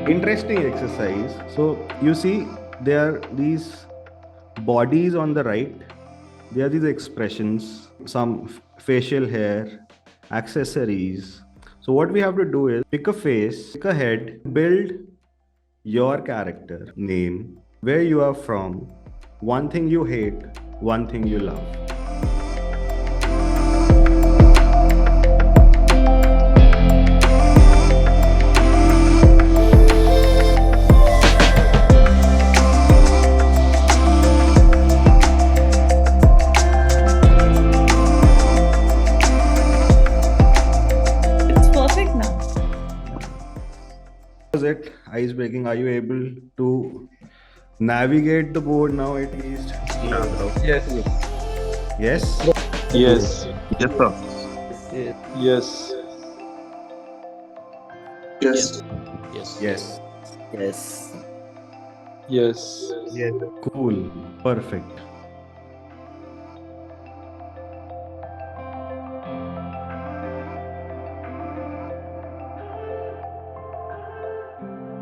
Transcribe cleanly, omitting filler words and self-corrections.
interesting exercise. So you see, there are these bodies on the right. There are these expressions, some facial hair, accessories. So what we have to do is pick a face, pick a head, build your character, name, where you are from, one thing you hate, one thing you love. It's perfect now. Was it ice breaking? Are you able to navigate the board now at least? Yes. Yes? Yes. Yes, sir. Yes. Yes. Yes. Yes. Yes. Cool. Perfect.